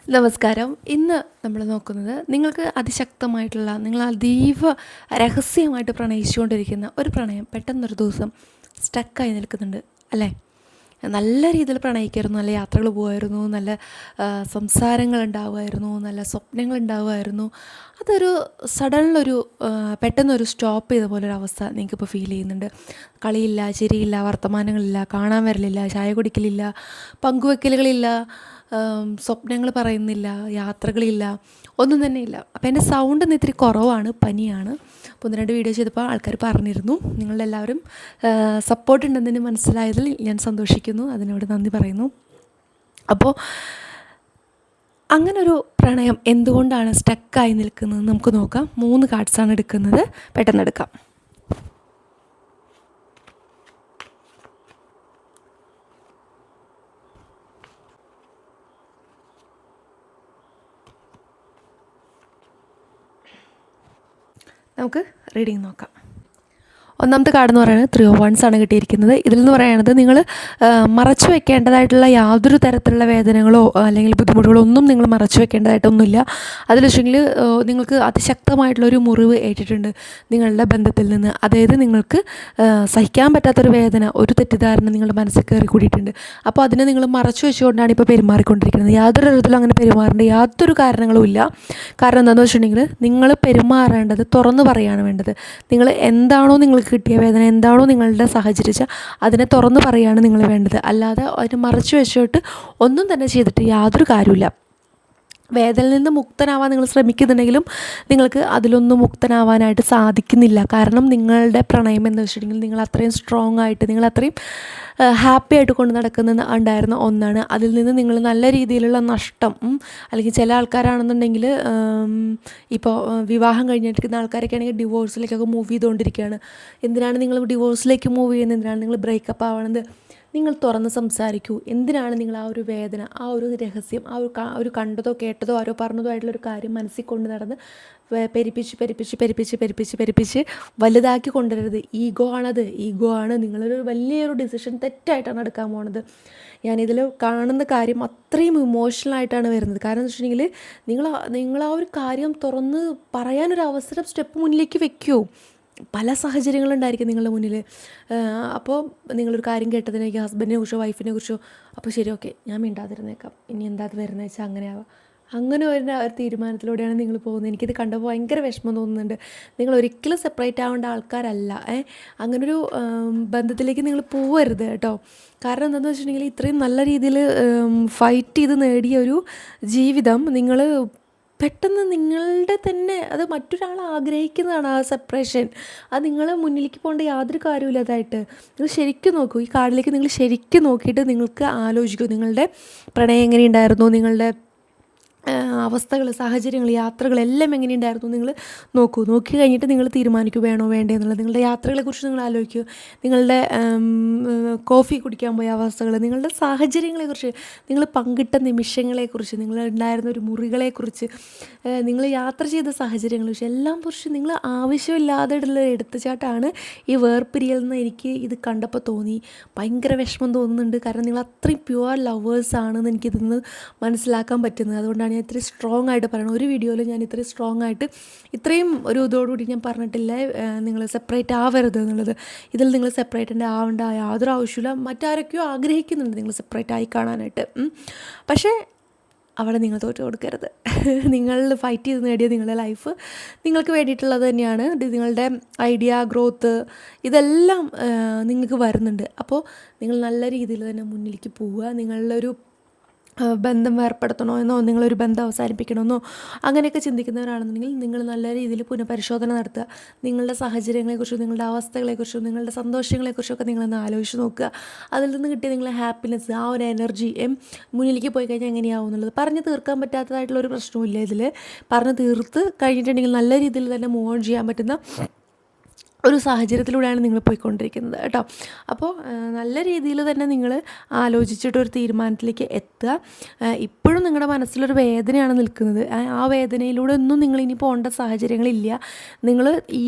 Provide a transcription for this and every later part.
നമസ്കാരം. ഇന്ന് നമ്മൾ നോക്കുന്നത് നിങ്ങൾക്ക് അതിശക്തമായിട്ടുള്ള നിങ്ങൾ അതീവ രഹസ്യമായിട്ട് പ്രണയിച്ചുകൊണ്ടിരിക്കുന്ന ഒരു പ്രണയം പെട്ടെന്നൊരു ദിവസം സ്റ്റക്കായി നിൽക്കുന്നുണ്ട് അല്ലേ? നല്ല രീതിയിൽ പ്രണയിക്കായിരുന്നു, നല്ല യാത്രകൾ പോകുമായിരുന്നു, നല്ല സംസാരങ്ങൾ ഉണ്ടാവുമായിരുന്നു, നല്ല സ്വപ്നങ്ങൾ ഉണ്ടാവുമായിരുന്നു. അതൊരു സഡനിലൊരു പെട്ടെന്നൊരു സ്റ്റോപ്പ് ചെയ്ത പോലൊരു അവസ്ഥ നിങ്ങൾക്കിപ്പോൾ ഫീൽ ചെയ്യുന്നുണ്ട്. കളിയില്ല, ചിരിയില്ല, വർത്തമാനങ്ങളില്ല, കാണാൻ വരലില്ല, ചായ കുടിക്കലില്ല, പങ്കുവെക്കലുകളില്ല, സ്വപ്നങ്ങൾ പറയുന്നില്ല, യാത്രകളില്ല, ഒന്നും തന്നെ ഇല്ല. അപ്പോൾ എൻ്റെ സൗണ്ട് ഇന്ന് ഇത്തിരി കുറവാണ്, പനിയാണ്. അപ്പോൾ 1-2 വീഡിയോ ചെയ്തപ്പോൾ ആൾക്കാർ പറഞ്ഞിരുന്നു. നിങ്ങളെല്ലാവരും സപ്പോർട്ട് ഉണ്ടെന്ന് മനസ്സിലായതിൽ ഞാൻ സന്തോഷിക്കുന്നു, അതിനോട് നന്ദി പറയുന്നു. അപ്പോൾ അങ്ങനൊരു പ്രണയം എന്തുകൊണ്ടാണ് സ്റ്റക്കായി നിൽക്കുന്നത് നമുക്ക് നോക്കാം. 3 കാർഡ്സാണ് എടുക്കുന്നത്, പെട്ടെന്ന് എടുക്കാം. നമുക്ക് റീഡിങ് നോക്കാം. ഒന്നാമത്തെ കാർഡ് എന്ന് പറയുന്നത് 3 of Wands ആണ് കിട്ടിയിരിക്കുന്നത്. ഇതിൽ നിന്ന് പറയുന്നത് നിങ്ങൾ മറച്ചു വെക്കേണ്ടതായിട്ടുള്ള യാതൊരു തരത്തിലുള്ള വേദനകളോ അല്ലെങ്കിൽ ബുദ്ധിമുട്ടുകളോ ഒന്നും നിങ്ങൾ മറച്ചു വെക്കേണ്ടതായിട്ടൊന്നുമില്ല. അതിൽ വെച്ചെങ്കിൽ നിങ്ങൾക്ക് അതിശക്തമായിട്ടുള്ളൊരു മുറിവ് ഏറ്റിട്ടുണ്ട് നിങ്ങളുടെ ബന്ധത്തിൽ നിന്ന്. അതായത് നിങ്ങൾക്ക് സഹിക്കാൻ പറ്റാത്തൊരു വേദന, ഒരു തെറ്റിദ്ധാരണ നിങ്ങളുടെ മനസ്സിൽ കയറി കൂടിയിട്ടുണ്ട്. അപ്പോൾ അതിനെ നിങ്ങൾ മറച്ചു വെച്ചുകൊണ്ടാണ് ഇപ്പോൾ പെരുമാറിക്കൊണ്ടിരിക്കുന്നത്. യാതൊരു തരത്തിലും അങ്ങനെ പെരുമാറേണ്ട യാതൊരു കാരണങ്ങളും ഇല്ല. കാരണം എന്താണെന്ന് വെച്ചിട്ടുണ്ടെങ്കിൽ നിങ്ങൾ പെരുമാറേണ്ടത് തുറന്നു പറയുകയാണ് വേണ്ടത്. നിങ്ങൾ എന്താണോ നിങ്ങൾക്ക് കിട്ടിയ വേദന, എന്താണോ നിങ്ങളുടെ സഹചരിച്ച അതിനെ തുറന്ന് പറയുകയാണ് നിങ്ങൾ വേണ്ടത്. അല്ലാതെ അതിനെ മറച്ചു വെച്ചിട്ട് ഒന്നും തന്നെ ചെയ്തിട്ട് യാതൊരു കാര്യമില്ല. വേദനയിൽ നിന്ന് മുക്തനാവാൻ നിങ്ങൾ ശ്രമിക്കുന്നുണ്ടെങ്കിലും നിങ്ങൾക്ക് അതിലൊന്നും മുക്തനാവാനായിട്ട് സാധിക്കുന്നില്ല. കാരണം നിങ്ങളുടെ പ്രണയം എന്ന് വെച്ചിട്ടുണ്ടെങ്കിൽ നിങ്ങൾ അത്രയും സ്ട്രോങ് ആയിട്ട്, നിങ്ങൾ അത്രയും ഹാപ്പി ആയിട്ട് കൊണ്ട് നടക്കുന്ന ഉണ്ടായിരുന്ന ഒന്നാണ്. അതിൽ നിന്ന് നിങ്ങൾ നല്ല രീതിയിലുള്ള നഷ്ടം, അല്ലെങ്കിൽ ചില ആൾക്കാരാണെന്നുണ്ടെങ്കിൽ ഇപ്പോൾ വിവാഹം കഴിഞ്ഞിരിക്കുന്ന ആൾക്കാരൊക്കെ ആണെങ്കിൽ ഡിവോഴ്സിലേക്കൊക്കെ മൂവ് ചെയ്തുകൊണ്ടിരിക്കുകയാണ്. എന്തിനാണ് നിങ്ങൾ ഡിവോഴ്സിലേക്ക് മൂവ് ചെയ്യുന്നത്? എന്തിനാണ് നിങ്ങൾ ബ്രേക്കപ്പ് ആവണത്? നിങ്ങൾ തുറന്ന് സംസാരിക്കൂ. എന്തിനാണ് നിങ്ങൾ ആ ഒരു വേദന, ആ ഒരു രഹസ്യം, ഒരു കണ്ടതോ കേട്ടതോ ആരോ പറഞ്ഞതോ ആയിട്ടുള്ളൊരു കാര്യം മനസ്സിൽ കൊണ്ട് നടന്ന് പെരിപ്പിച്ച് വലുതാക്കി കൊണ്ടുവരരുത്. ഈഗോ ആണത്, ഈഗോ ആണ്. നിങ്ങളൊരു വലിയൊരു ഡിസിഷൻ തെറ്റായിട്ടാണ് എടുക്കാൻ പോണത്. ഞാനിതിൽ കാണുന്ന കാര്യം അത്രയും ഇമോഷണലായിട്ടാണ് വരുന്നത്. കാരണം എന്ന് വെച്ചിട്ടുണ്ടെങ്കിൽ നിങ്ങൾ ആ ഒരു കാര്യം തുറന്ന് പറയാനൊരു അവസരം, സ്റ്റെപ്പ് മുന്നിലേക്ക് വെക്കൂ. പല സാഹചര്യങ്ങളുണ്ടായിരിക്കും നിങ്ങളുടെ മുന്നിൽ. അപ്പോൾ നിങ്ങളൊരു കാര്യം കേട്ടതിനേക്ക് ഹസ്ബൻഡിനെ കുറിച്ചോ വൈഫിനെ കുറിച്ചോ, അപ്പോൾ ശരി, ഓക്കെ, ഞാൻ മിണ്ടാതിരുന്നേക്കാം, ഇനി എന്താ അത് വരുന്നത് വെച്ചാൽ അങ്ങനെ ആവാം. അങ്ങനെ ഒരു തീരുമാനത്തിലൂടെയാണ് നിങ്ങൾ പോകുന്നത്. എനിക്കിത് കണ്ടപ്പോൾ ഭയങ്കര വിഷമം തോന്നുന്നുണ്ട്. നിങ്ങൾ ഒരിക്കലും സെപ്പറേറ്റ് ആവേണ്ട ആൾക്കാരല്ല. അങ്ങനൊരു ബന്ധത്തിലേക്ക് നിങ്ങൾ പോവരുത് കേട്ടോ. കാരണം എന്താണെന്ന് വെച്ചിട്ടുണ്ടെങ്കിൽ ഇത്രയും നല്ല രീതിയിൽ ഫൈറ്റ് ചെയ്ത് നേടിയ ഒരു ജീവിതം നിങ്ങൾ പെട്ടെന്ന് നിങ്ങളുടെ തന്നെ, അത് മറ്റൊരാൾ ആഗ്രഹിക്കുന്നതാണ് ആ സെപ്പറേഷൻ. അത് നിങ്ങൾ മുന്നിലേക്ക് പോകേണ്ട യാതൊരു കാര്യമില്ല. അതായിട്ട് നിങ്ങൾ ശരിക്കും നോക്കൂ, ഈ കാർഡിലേക്ക് നിങ്ങൾ ശരിക്കും നോക്കിയിട്ട് നിങ്ങൾക്ക് ആലോചിക്കൂ, നിങ്ങളുടെ പ്രണയം എങ്ങനെയുണ്ടായിരുന്നു, നിങ്ങളുടെ അവസ്ഥകൾ, സാഹചര്യങ്ങൾ, യാത്രകൾ എല്ലാം എങ്ങനെയുണ്ടായിരുന്നു നിങ്ങൾ നോക്കൂ. നോക്കി കഴിഞ്ഞിട്ട് നിങ്ങൾ തീരുമാനിക്കൂ വേണോ വേണ്ടേ എന്നുള്ളത്. നിങ്ങളുടെ യാത്രകളെക്കുറിച്ച് നിങ്ങൾ ആലോചിക്കൂ, നിങ്ങളുടെ കോഫി കുടിക്കാൻ പോയ അവസ്ഥകൾ, നിങ്ങളുടെ സാഹചര്യങ്ങളെക്കുറിച്ച്, നിങ്ങൾ പങ്കിട്ട നിമിഷങ്ങളെക്കുറിച്ച്, നിങ്ങൾ ഉണ്ടായിരുന്ന ഒരു മുറികളെക്കുറിച്ച്, നിങ്ങൾ യാത്ര ചെയ്ത സാഹചര്യങ്ങളെക്കുറിച്ച് എല്ലാം കുറിച്ച് നിങ്ങൾ ആവശ്യമില്ലാതെ ഉള്ള എടുത്തുചാട്ടാണ് ഈ വേർപിരിയൽ എന്ന് എനിക്ക് ഇത് കണ്ടപ്പോൾ തോന്നി. ഭയങ്കര വിഷമം തോന്നുന്നുണ്ട്. കാരണം നിങ്ങൾ അത്രയും പ്യുവർ ലവേഴ്സാണെന്ന് എനിക്കിതിന്ന് മനസ്സിലാക്കാൻ പറ്റുന്നത്. അതുകൊണ്ടാണ് ഞാൻ ഇത്രയും സ്ട്രോങ് ആയിട്ട് പറയണം. ഒരു വീഡിയോയിൽ ഞാൻ ഇത്രയും സ്ട്രോങ് ആയിട്ട് ഇത്രയും ഒരു ഇതോടുകൂടി ഞാൻ പറഞ്ഞിട്ടില്ല നിങ്ങൾ സെപ്പറേറ്റ് ആവരുത് എന്നുള്ളത്. ഇതിൽ നിങ്ങൾ സെപ്പറേറ്റ് ആവേണ്ട യാതൊരു ആവശ്യമില്ല. മറ്റാരൊക്കെയോ ആഗ്രഹിക്കുന്നുണ്ട് നിങ്ങൾ സെപ്പറേറ്റ് ആയി കാണാനായിട്ട്. പക്ഷേ അവിടെ നിങ്ങൾ തോറ്റു കൊടുക്കരുത്. നിങ്ങൾ ഫൈറ്റ് ചെയ്ത് നേടിയ നിങ്ങളുടെ ലൈഫ് നിങ്ങൾക്ക് വേണ്ടിയിട്ടുള്ളത് തന്നെയാണ്. നിങ്ങളുടെ ഐഡിയ, ഗ്രോത്ത്, ഇതെല്ലാം നിങ്ങൾക്ക് വരുന്നുണ്ട്. അപ്പോൾ നിങ്ങൾ നല്ല രീതിയിൽ തന്നെ മുന്നിലേക്ക് പോവുക. നിങ്ങളൊരു ബന്ധം ഏർപ്പെടുത്തണോ എന്നോ, നിങ്ങളൊരു ബന്ധം അവസാനിപ്പിക്കണമെന്നോ അങ്ങനെയൊക്കെ ചിന്തിക്കുന്നവരാണെന്നുണ്ടെങ്കിൽ നിങ്ങൾ നല്ല രീതിയിൽ പുനഃപരിശോധന നടത്തുക. നിങ്ങളുടെ സാഹചര്യങ്ങളെക്കുറിച്ചും നിങ്ങളുടെ അവസ്ഥകളെക്കുറിച്ചും നിങ്ങളുടെ സന്തോഷങ്ങളെക്കുറിച്ചൊക്കെ നിങ്ങളൊന്ന് ആലോചിച്ച് നോക്കുക. അതിൽ നിന്ന് കിട്ടിയ നിങ്ങളുടെ ഹാപ്പിനെസ്, ആ ഒരു എനർജി മുന്നിലേക്ക് പോയി കഴിഞ്ഞാൽ എങ്ങനെയാവും എന്നുള്ളത് പറഞ്ഞ് തീർക്കാൻ പറ്റാത്തതായിട്ടുള്ളൊരു പ്രശ്നമില്ല. ഇതിൽ പറഞ്ഞ് തീർത്ത് കഴിഞ്ഞിട്ടുണ്ടെങ്കിൽ നല്ല രീതിയിൽ തന്നെ മൂവ് ഓൺ ചെയ്യാൻ പറ്റുന്ന ഒരു സാഹചര്യത്തിലൂടെയാണ് നിങ്ങൾ പോയിക്കൊണ്ടിരിക്കുന്നത് കേട്ടോ. അപ്പോൾ നല്ല രീതിയിൽ തന്നെ നിങ്ങൾ ആലോചിച്ചിട്ടൊരു തീരുമാനത്തിലേക്ക് എത്തുക. ഇപ്പോഴും നിങ്ങളുടെ മനസ്സിലൊരു വേദനയാണ് നിൽക്കുന്നത്. ആ വേദനയിലൂടെ ഒന്നും നിങ്ങളിനി പോകേണ്ട സാഹചര്യങ്ങളില്ല. നിങ്ങൾ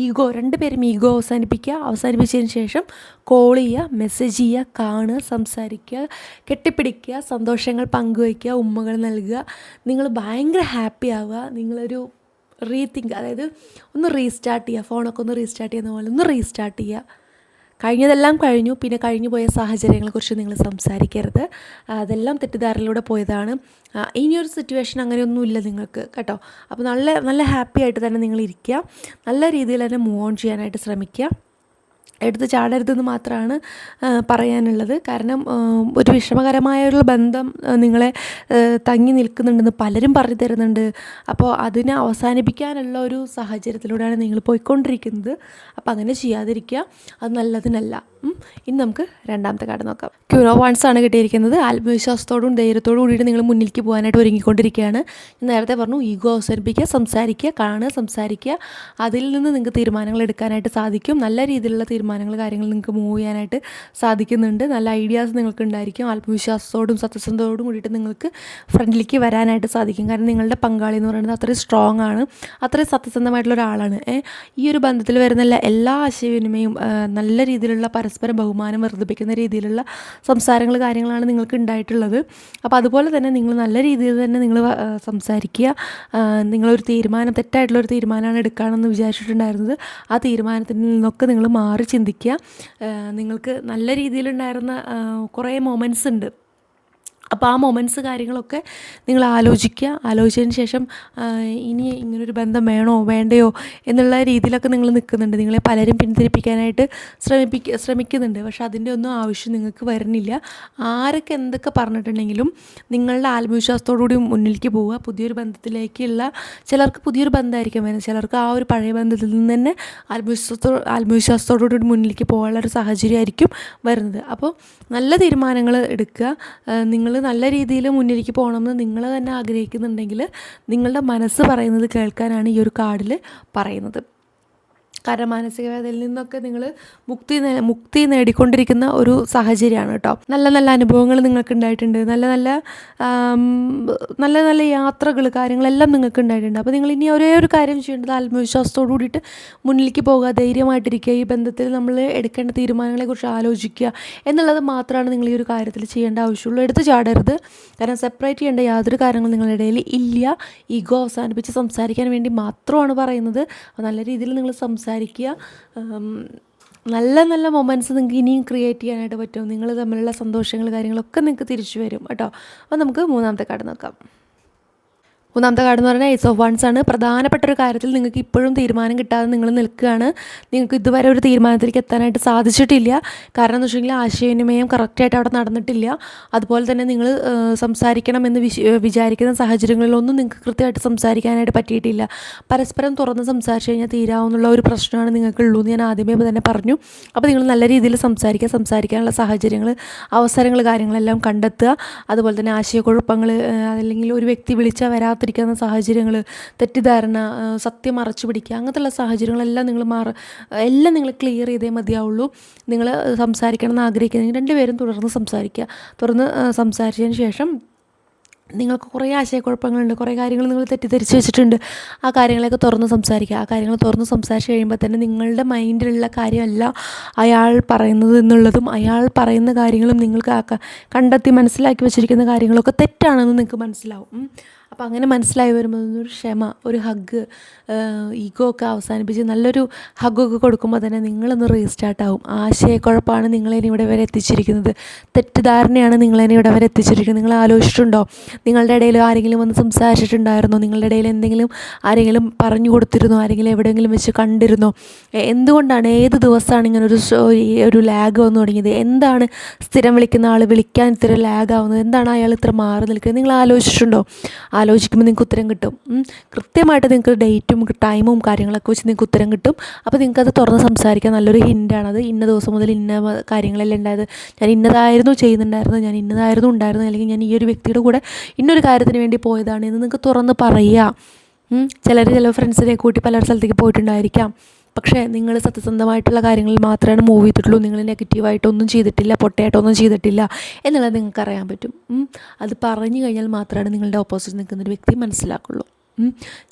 രണ്ടുപേരും ഈഗോ അവസാനിപ്പിക്കുക. അവസാനിപ്പിച്ചതിന് ശേഷം കോൾ ചെയ്യുക, മെസ്സേജ് ചെയ്യുക, കാണുക, സംസാരിക്കുക, കെട്ടിപ്പിടിക്കുക, സന്തോഷങ്ങൾ പങ്കുവയ്ക്കുക, ഉമ്മകൾ നൽകുക. നിങ്ങൾ ഭയങ്കര ഹാപ്പി ആവുക. നിങ്ങളൊരു അതായത് ഒന്ന് റീസ്റ്റാർട്ട് ചെയ്യുക. ഫോണൊക്കെ ഒന്ന് റീസ്റ്റാർട്ട് ചെയ്യുന്ന പോലെ ഒന്ന് റീസ്റ്റാർട്ട് ചെയ്യുക. കഴിഞ്ഞതെല്ലാം കഴിഞ്ഞു. പിന്നെ കഴിഞ്ഞു പോയ സാഹചര്യങ്ങളെക്കുറിച്ച് നിങ്ങൾ സംസാരിക്കരുത്. അതെല്ലാം തെറ്റിദ്ധാരണയിലൂടെ പോയതാണ്. ഇനിയൊരു സിറ്റുവേഷൻ അങ്ങനെയൊന്നുമില്ല നിങ്ങൾക്ക് കേട്ടോ. അപ്പോൾ നല്ല ഹാപ്പി ആയിട്ട് തന്നെ നിങ്ങൾ ഇരിക്കുക. നല്ല രീതിയിൽ തന്നെ മൂവ് ഓൺ ചെയ്യാനായിട്ട് ശ്രമിക്കുക. എടുത്ത് ചാടരുതെന്ന് മാത്രമാണ് പറയാനുള്ളത്. കാരണം ഒരു വിഷമകരമായുള്ള ബന്ധം നിങ്ങളെ തങ്ങി നിൽക്കുന്നുണ്ടെന്ന് പലരും പറഞ്ഞു തരുന്നുണ്ട്. അപ്പോൾ അതിനെ അവസാനിപ്പിക്കാനുള്ള ഒരു സാഹചര്യത്തിലൂടെയാണ് നിങ്ങൾ പോയിക്കൊണ്ടിരിക്കുന്നത്. അപ്പോൾ അങ്ങനെ ചെയ്യാതിരിക്കുക, അത് നല്ലതിനല്ല. ഇനി നമുക്ക് രണ്ടാമത്തെ കാർഡ് നോക്കാം. ക്യൂൻ ഓഫ് വാൻഡ്സ് ആണ് കിട്ടിയിരിക്കുന്നത്. ആത്മവിശ്വാസത്തോടും ധൈര്യത്തോടും കൂടിയിട്ട് നിങ്ങൾ മുന്നിലേക്ക് പോകാനായിട്ട് ഒരുങ്ങിക്കൊണ്ടിരിക്കുകയാണ്. ഞാൻ നേരത്തെ പറഞ്ഞു, ഈഗോ അവസാനിപ്പിക്കുക, സംസാരിക്കുക, കാണുക, സംസാരിക്കുക. അതിൽ നിന്ന് നിങ്ങൾക്ക് തീരുമാനങ്ങൾ എടുക്കാനായിട്ട് സാധിക്കും. നല്ല രീതിയിലുള്ള കാര്യങ്ങൾ നിങ്ങൾക്ക് മൂവ് ചെയ്യാനായിട്ട് സാധിക്കുന്നുണ്ട്. നല്ല ഐഡിയാസ് നിങ്ങൾക്ക് ഉണ്ടായിരിക്കും. ആത്മവിശ്വാസത്തോടും സത്യസന്ധതയോടും കൂടിയിട്ട് നിങ്ങൾക്ക് ഫ്രണ്ടിലേക്ക് വരാനായിട്ട് സാധിക്കും. കാരണം നിങ്ങളുടെ പങ്കാളി എന്ന് പറയുന്നത് അത്രയും സ്ട്രോങ് ആണ്, അത്രയും സത്യസന്ധമായിട്ടുള്ള ഒരാളാണ്. ഈ ഒരു ബന്ധത്തിൽ വരുന്ന എല്ലാ ആശയവിനിമയും നല്ല രീതിയിലുള്ള പരസ്പരം ബഹുമാനം വർദ്ധിപ്പിക്കുന്ന രീതിയിലുള്ള കാര്യങ്ങളാണ് നിങ്ങൾക്ക് ഉണ്ടായിട്ടുള്ളത്. അപ്പോൾ അതുപോലെ തന്നെ നിങ്ങൾ നല്ല രീതിയിൽ തന്നെ നിങ്ങൾ സംസാരിക്കുക. നിങ്ങളൊരു തെറ്റായിട്ടുള്ളൊരു തീരുമാനമാണ് എടുക്കുകയാണെന്ന് വിചാരിച്ചിട്ടുണ്ടായിരുന്നത്. ആ തീരുമാനത്തിൽ നിന്നൊക്കെ നിങ്ങൾ മാറി ചിന്തിക്കുക. നിങ്ങൾക്ക് നല്ല രീതിയിലുണ്ടായിരുന്ന കുറേ മൊമെൻറ്റ്സ് ഉണ്ട്. അപ്പോൾ ആ മൊമെൻറ്റ്സ് കാര്യങ്ങളൊക്കെ നിങ്ങൾ ആലോചിച്ചതിന് ശേഷം ഇനി ഇങ്ങനൊരു ബന്ധം വേണോ വേണ്ടയോ എന്നുള്ള രീതിയിലൊക്കെ നിങ്ങൾ നിൽക്കുന്നുണ്ട്. നിങ്ങളെ പലരും പിന്തിരിപ്പിക്കാനായിട്ട് ശ്രമിക്കുന്നുണ്ട്. പക്ഷെ അതിൻ്റെ ഒന്നും ആവശ്യം നിങ്ങൾക്ക് വരുന്നില്ല. ആരൊക്കെ എന്തൊക്കെ പറഞ്ഞിട്ടുണ്ടെങ്കിലും നിങ്ങളുടെ ആത്മവിശ്വാസത്തോടുകൂടി മുന്നിലേക്ക് പോവുക. പുതിയൊരു ബന്ധത്തിലേക്കുള്ള ചിലർക്ക് പുതിയൊരു ബന്ധമായിരിക്കും വരുന്നത്, ചിലർക്ക് ആ ഒരു പഴയ ബന്ധത്തിൽ നിന്ന് തന്നെ ആത്മവിശ്വാസത്തോടുകൂടി മുന്നിലേക്ക് പോകാനുള്ള ഒരു സാഹചര്യമായിരിക്കും വരുന്നത്. അപ്പോൾ നല്ല തീരുമാനങ്ങൾ എടുക്കുക. നിങ്ങൾ നല്ല രീതിയിൽ മുന്നിലേക്ക് പോകണമെന്ന് നിങ്ങൾ തന്നെ ആഗ്രഹിക്കുന്നുണ്ടെങ്കിൽ നിങ്ങളുടെ മനസ്സ് പറയുന്നത് കേൾക്കാനാണ് ഈ ഒരു കാർഡിൽ പറയുന്നത്. കാരണം മാനസിക വേദനയിൽ നിന്നൊക്കെ നിങ്ങൾ മുക്തി നേടിക്കൊണ്ടിരിക്കുന്ന ഒരു സാഹചര്യമാണ് കേട്ടോ. നല്ല അനുഭവങ്ങൾ നിങ്ങൾക്ക് ഉണ്ടായിട്ടുണ്ട്. നല്ല യാത്രകൾ കാര്യങ്ങളെല്ലാം നിങ്ങൾക്ക് ഉണ്ടായിട്ടുണ്ട്. അപ്പോൾ നിങ്ങൾ ഇനി ഒരേ ഒരു കാര്യം ചെയ്യേണ്ടത് ആത്മവിശ്വാസത്തോടു കൂടിയിട്ട് മുന്നിലേക്ക് പോകുക, ധൈര്യമായിട്ടിരിക്കുക. ഈ ബന്ധത്തിൽ നമ്മൾ എടുക്കേണ്ട തീരുമാനങ്ങളെക്കുറിച്ച് ആലോചിക്കുക എന്നുള്ളത് മാത്രമാണ് നിങ്ങൾ ഈ ഒരു കാര്യത്തിൽ ചെയ്യേണ്ട ആവശ്യമുള്ളൂ. എടുത്ത് ചാടരുത്. കാരണം സെപ്പറേറ്റ് ചെയ്യേണ്ട യാതൊരു കാര്യങ്ങളും നിങ്ങളുടെ ഇടയിൽ ഇല്ല. ഈഗോ അവസാനിപ്പിച്ച് സംസാരിക്കാൻ വേണ്ടി മാത്രമാണ് പറയുന്നത്. നല്ല രീതിയിൽ നിങ്ങൾ സംസാരിക്കുക. നല്ല മൊമെൻറ്റ്സ് നിങ്ങൾക്ക് ഇനിയും ക്രിയേറ്റ് ചെയ്യാനായിട്ട് പറ്റും. നിങ്ങൾ തമ്മിലുള്ള സന്തോഷങ്ങൾ കാര്യങ്ങളൊക്കെ നിങ്ങൾക്ക് തിരിച്ചു വരും കേട്ടോ. അപ്പോൾ നമുക്ക് മൂന്നാമത്തെ കാർഡ് നോക്കാം. മൂന്നാമത്തെ കാർഡ് എന്ന് പറഞ്ഞാൽ ഏസ് ഓഫ് വാൻഡ്സ് ആണ്. പ്രധാനപ്പെട്ട ഒരു കാര്യത്തിൽ നിങ്ങൾക്ക് ഇപ്പോഴും തീരുമാനം കിട്ടാതെ നിങ്ങൾ നിൽക്കുകയാണ്. നിങ്ങൾക്ക് ഇതുവരെ ഒരു തീരുമാനത്തിലേക്ക് എത്താനായിട്ട് സാധിച്ചിട്ടില്ല. കാരണം എന്ന് വെച്ചിട്ടുണ്ടെങ്കിൽ ആശയവിനിമയം കറക്റ്റായിട്ട് അവിടെ നടന്നിട്ടില്ല. അതുപോലെ തന്നെ നിങ്ങൾ സംസാരിക്കണമെന്ന് വിചാരിക്കുന്ന സാഹചര്യങ്ങളിലൊന്നും നിങ്ങൾക്ക് കൃത്യമായിട്ട് സംസാരിക്കാനായിട്ട് പറ്റിയിട്ടില്ല. പരസ്പരം തുറന്ന് സംസാരിച്ച് കഴിഞ്ഞാൽ തീരാവുന്നുള്ള ഒരു പ്രശ്നമാണ് നിങ്ങൾക്കുള്ളൂ എന്ന് ഞാൻ ആദ്യമേ തന്നെ പറഞ്ഞു. അപ്പോൾ നിങ്ങൾ നല്ല രീതിയിൽ സംസാരിക്കാനുള്ള സാഹചര്യങ്ങൾ, അവസരങ്ങൾ കാര്യങ്ങളെല്ലാം കണ്ടെത്തുക. അതുപോലെ തന്നെ ആശയക്കുഴപ്പങ്ങൾ, അല്ലെങ്കിൽ ഒരു വ്യക്തി വിളിച്ചാൽ വരാത്ത സാഹചര്യങ്ങൾ, തെറ്റിദ്ധാരണ, സത്യം മറച്ചു പിടിക്കുക, അങ്ങനത്തെയുള്ള സാഹചര്യങ്ങളെല്ലാം എല്ലാം നിങ്ങൾ ക്ലിയർ ചെയ്തേ മതിയാവുള്ളൂ. നിങ്ങൾ സംസാരിക്കണം എന്ന് ആഗ്രഹിക്കുന്നെങ്കിൽ രണ്ടുപേരും തുടർന്ന് സംസാരിച്ചതിന് ശേഷം നിങ്ങൾക്ക് കുറേ ആശയക്കുഴപ്പങ്ങളുണ്ട്, കുറേ കാര്യങ്ങൾ നിങ്ങൾ തെറ്റിദ്ധരിച്ച് വെച്ചിട്ടുണ്ട്. ആ കാര്യങ്ങളൊക്കെ തുറന്ന് സംസാരിക്കുക. ആ കാര്യങ്ങൾ തുറന്ന് സംസാരിച്ച് കഴിയുമ്പോൾ തന്നെ നിങ്ങളുടെ മൈൻഡിലുള്ള കാര്യമല്ല അയാൾ പറയുന്നത് എന്നുള്ളതും അയാൾ പറയുന്ന കാര്യങ്ങളും നിങ്ങൾക്ക് കണ്ടെത്തി മനസ്സിലാക്കി വെച്ചിരിക്കുന്ന കാര്യങ്ങളൊക്കെ തെറ്റാണെന്ന് നിങ്ങൾക്ക് മനസ്സിലാവും. അപ്പോൾ അങ്ങനെ മനസ്സിലായി വരുമ്പോൾ ഒരു ക്ഷമ, ഒരു ഹഗ്, ഈഗോ ഒക്കെ അവസാനിപ്പിച്ച് നല്ലൊരു ഹഗ്ഗൊക്കെ കൊടുക്കുമ്പോൾ തന്നെ നിങ്ങളൊന്ന് റീസ്റ്റാർട്ടാവും. ആശയക്കുഴപ്പമാണ് നിങ്ങളതിനെ ഇവിടെ വരെ എത്തിച്ചിരിക്കുന്നത്, തെറ്റിദ്ധാരണയാണ് നിങ്ങളതിനെ ഇവിടെ വരെ എത്തിച്ചിരിക്കുന്നത്. നിങ്ങൾ ആലോചിച്ചിട്ടുണ്ടോ? നിങ്ങളുടെ ഇടയിൽ ആരെങ്കിലും വന്ന് സംസാരിച്ചിട്ടുണ്ടായിരുന്നോ? നിങ്ങളുടെ ഇടയിൽ ആരെങ്കിലും പറഞ്ഞു കൊടുത്തിരുന്നോ? ആരെങ്കിലും എവിടെയെങ്കിലും വെച്ച് കണ്ടിരുന്നോ? എന്തുകൊണ്ടാണ്, ഏത് ദിവസമാണ് ഇങ്ങനെ ഒരു ലാഗ് വന്നു തുടങ്ങിയത്? എന്താണ് സ്ഥിരം വിളിക്കുന്ന ആൾ വിളിക്കാൻ ഇത്ര ലാഗ് ആവുന്നത്? എന്താണ് അയാൾ ഇത്ര മാറി നിൽക്കുന്നത്? നിങ്ങൾ ആലോചിച്ചിട്ടുണ്ടോ? ആലോചിക്കുമ്പോൾ നിങ്ങൾക്ക് ഉത്തരം കിട്ടും. കൃത്യമായിട്ട് നിങ്ങൾക്ക് ഡേറ്റും ടൈമും കാര്യങ്ങളൊക്കെ വെച്ച് നിങ്ങൾക്ക് ഉത്തരം കിട്ടും. അപ്പോൾ നിങ്ങൾക്കത് തുറന്ന് സംസാരിക്കാൻ നല്ലൊരു ഹിൻ്റാണത്. ഇന്ന ദിവസം മുതൽ ഇന്ന കാര്യങ്ങളെല്ലാം ഉണ്ടായത്, ഞാൻ ഇന്നതായിരുന്നു ചെയ്യുന്നുണ്ടായിരുന്നു, ഞാൻ ഇന്നതായിരുന്നു ഉണ്ടായിരുന്നു, അല്ലെങ്കിൽ ഞാൻ ഈ ഒരു വ്യക്തിയുടെ കൂടെ ഇന്നൊരു കാര്യത്തിന് വേണ്ടി പോയതാണ് എന്ന് നിങ്ങൾക്ക് തുറന്ന് പറയുക. ചില ഫ്രണ്ട്സിനെ കൂട്ടി പല സ്ഥലത്തേക്ക് പോയിട്ടുണ്ടായിരിക്കാം. പക്ഷേ നിങ്ങൾ സത്യസന്ധമായിട്ടുള്ള കാര്യങ്ങളിൽ മാത്രമാണ് മൂവ് ചെയ്തിട്ടുള്ളൂ, നിങ്ങൾ നെഗറ്റീവായിട്ടൊന്നും ചെയ്തിട്ടില്ല, പൊട്ടയായിട്ടൊന്നും ചെയ്തിട്ടില്ല എന്നുള്ളത് നിങ്ങൾക്ക് അറിയാൻ പറ്റും. അത് പറഞ്ഞു കഴിഞ്ഞാൽ മാത്രമാണ് നിങ്ങളുടെ ഓപ്പോസിറ്റ് നിൽക്കുന്നൊരു വ്യക്തി മനസ്സിലാക്കുള്ളൂ.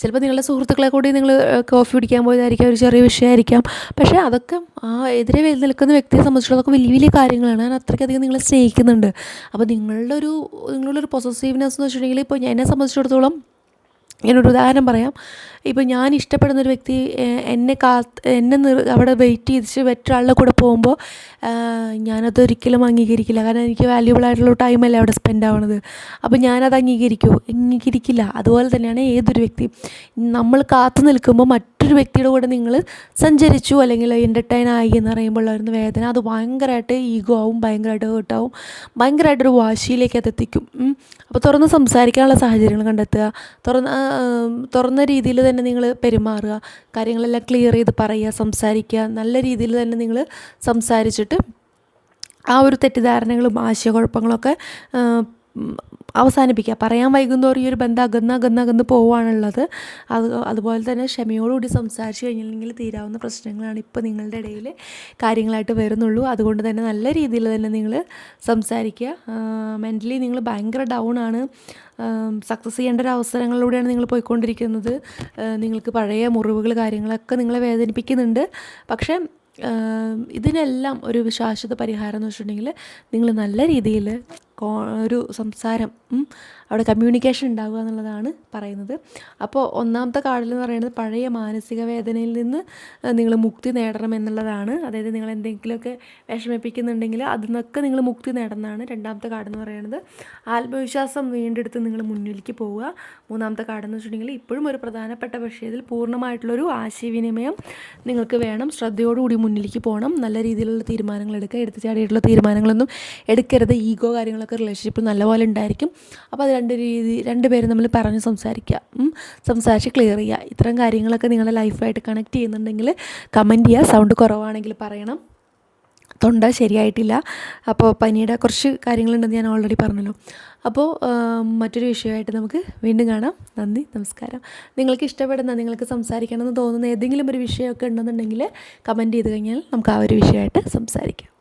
ചിലപ്പോൾ നിങ്ങളുടെ സുഹൃത്തുക്കളെ കൂടി നിങ്ങൾ കോഫി കുടിക്കാൻ പോയതായിരിക്കാം, ഒരു ചെറിയ വിഷയമായിരിക്കാം. പക്ഷേ അതൊക്കെ ആ എതിരെ നിൽക്കുന്ന വ്യക്തിയെ സംബന്ധിച്ചിടത്തോളം അതൊക്കെ വലിയ വലിയ കാര്യങ്ങളാണ്. ഞാൻ അത്രയ്ക്കധികം നിങ്ങളെ സ്നേഹിക്കുന്നുണ്ട്. അപ്പോൾ നിങ്ങളുള്ളൊരു പൊസസീവ്നെസ് എന്ന് വെച്ചിട്ടുണ്ടെങ്കിൽ, ഇപ്പോൾ എന്നെ സംബന്ധിച്ചിടത്തോളം ഞാനൊരു ഉദാഹരണം പറയാം. ഇപ്പോൾ ഞാൻ ഇഷ്ടപ്പെടുന്നൊരു വ്യക്തി എന്നെ അവിടെ വെയിറ്റ് ചെയ്തിട്ട് മറ്റൊരാളുടെ കൂടെ പോകുമ്പോൾ ഞാനതൊരിക്കലും അംഗീകരിക്കില്ല. കാരണം എനിക്ക് വാല്യുബിൾ ആയിട്ടുള്ള ടൈമല്ലേ അവിടെ സ്പെൻഡ് ആവണത്. അപ്പോൾ ഞാനത് അംഗീകരിക്കില്ല. അതുപോലെ തന്നെയാണ് ഏതൊരു വ്യക്തി. നമ്മൾ കാത്തു നിൽക്കുമ്പോൾ മറ്റൊരു വ്യക്തിയുടെ കൂടെ നിങ്ങൾ സഞ്ചരിച്ചു അല്ലെങ്കിൽ എൻ്റർടൈൻ ആയി എന്ന് പറയുമ്പോൾ വരുന്ന വേദന, അത് ഭയങ്കരമായിട്ട് ഈഗോ ആവും, ഭയങ്കരമായിട്ട് ഹേർട്ടാവും, ഭയങ്കരമായിട്ടൊരു വാശിയിലേക്ക് അതെത്തിക്കും. അപ്പോൾ തുറന്ന് സംസാരിക്കാനുള്ള സാഹചര്യങ്ങൾ കണ്ടെത്തുക, തുറന്ന രീതിയിൽ തന്നെ നിങ്ങൾ പെരുമാറുക, കാര്യങ്ങളെല്ലാം ക്ലിയർ ചെയ്ത് പറയുക, സംസാരിക്കുക. നല്ല രീതിയിൽ തന്നെ നിങ്ങൾ സംസാരിച്ചിട്ട് ആ ഒരു തെറ്റിദ്ധാരണകളും ആശയക്കുഴപ്പങ്ങളൊക്കെ അവസാനിപ്പിക്കുക. പറയാൻ വൈകുന്നതോറും ഈ ഒരു ബന്ധം അകന്ന് പോവുകയാണുള്ളത്. അതുപോലെ തന്നെ ക്ഷമയോടുകൂടി സംസാരിച്ച് കഴിഞ്ഞില്ലെങ്കിൽ തീരാവുന്ന പ്രശ്നങ്ങളാണ് ഇപ്പോൾ നിങ്ങളുടെ ഇടയിൽ കാര്യങ്ങളായിട്ട് വരുന്നുള്ളൂ. അതുകൊണ്ട് തന്നെ നല്ല രീതിയിൽ തന്നെ നിങ്ങൾ സംസാരിക്കുക. മെൻ്റലി നിങ്ങൾ ഭയങ്കര ഡൗൺ ആണ്. സക്സസ് ചെയ്യേണ്ട ഒരു അവസരങ്ങളിലൂടെയാണ് നിങ്ങൾ പോയിക്കൊണ്ടിരിക്കുന്നത്. നിങ്ങൾക്ക് പഴയ മുറിവുകൾ കാര്യങ്ങളൊക്കെ നിങ്ങളെ വേദനിപ്പിക്കുന്നുണ്ട്. പക്ഷേ ഇതിനെല്ലാം ഒരു ശാശ്വത പരിഹാരം എന്ന് വെച്ചിട്ടുണ്ടെങ്കിൽ നിങ്ങൾ നല്ല രീതിയിൽ ഒരു സംസാരം, അവിടെ കമ്മ്യൂണിക്കേഷൻ ഉണ്ടാവുക എന്നുള്ളതാണ് പറയുന്നത്. അപ്പോൾ ഒന്നാമത്തെ കാർഡിൽ എന്ന് പറയുന്നത് പഴയ മാനസിക വേദനയിൽ നിന്ന് നിങ്ങൾ മുക്തി നേടണം എന്നുള്ളതാണ്. അതായത് നിങ്ങൾ എന്തെങ്കിലുമൊക്കെ വിഷമിപ്പിക്കുന്നുണ്ടെങ്കിൽ അതിൽ നിന്നൊക്കെ നിങ്ങൾ മുക്തി നേടുന്നതാണ്. രണ്ടാമത്തെ കാർഡ് എന്ന് പറയുന്നത് ആത്മവിശ്വാസം വീണ്ടെടുത്ത് നിങ്ങൾ മുന്നിലേക്ക് പോവുക. മൂന്നാമത്തെ കാർഡ് എന്ന് വെച്ചിട്ടുണ്ടെങ്കിൽ ഇപ്പോഴും ഒരു പ്രധാനപ്പെട്ട വിഷയത്തിൽ പൂർണ്ണമായിട്ടുള്ളൊരു ആശയവിനിമയം നിങ്ങൾക്ക് വേണം. ശ്രദ്ധയോടുകൂടി മുന്നിലേക്ക് പോകണം. നല്ല രീതിയിലുള്ള തീരുമാനങ്ങൾ എടുക്കുക. എടുത്തുചാടിയിട്ടുള്ള തീരുമാനങ്ങളൊന്നും എടുക്കരുത്. ഈഗോ കാര്യങ്ങളൊക്കെ റിലേഷൻഷിപ്പ് നല്ലപോലെ ഉണ്ടായിരിക്കും. അപ്പോൾ അത് രണ്ടുപേരും നമ്മൾ പറഞ്ഞ് സംസാരിച്ച് ക്ലിയർ ചെയ്യുക. ഇത്തരം കാര്യങ്ങളൊക്കെ നിങ്ങളുടെ ലൈഫായിട്ട് കണക്ട് ചെയ്യുന്നുണ്ടെങ്കിൽ കമൻറ്റ് ചെയ്യുക. സൗണ്ട് കുറവാണെങ്കിൽ പറയണം. തൊണ്ട ശരിയായിട്ടില്ല, അപ്പോൾ പനിയുടെ കുറച്ച് കാര്യങ്ങളുണ്ടെന്ന് ഞാൻ ഓൾറെഡി പറഞ്ഞല്ലോ. അപ്പോൾ മറ്റൊരു വിഷയമായിട്ട് നമുക്ക് വീണ്ടും കാണാം. നന്ദി, നമസ്കാരം. നിങ്ങൾക്ക് ഇഷ്ടപ്പെടുന്ന, നിങ്ങൾക്ക് സംസാരിക്കണമെന്ന് തോന്നുന്ന ഏതെങ്കിലും ഒരു വിഷയമൊക്കെ ഉണ്ടെന്നുണ്ടെങ്കിൽ കമൻറ്റ് ചെയ്ത് കഴിഞ്ഞാൽ നമുക്ക് ആ ഒരു വിഷയമായിട്ട് സംസാരിക്കാം.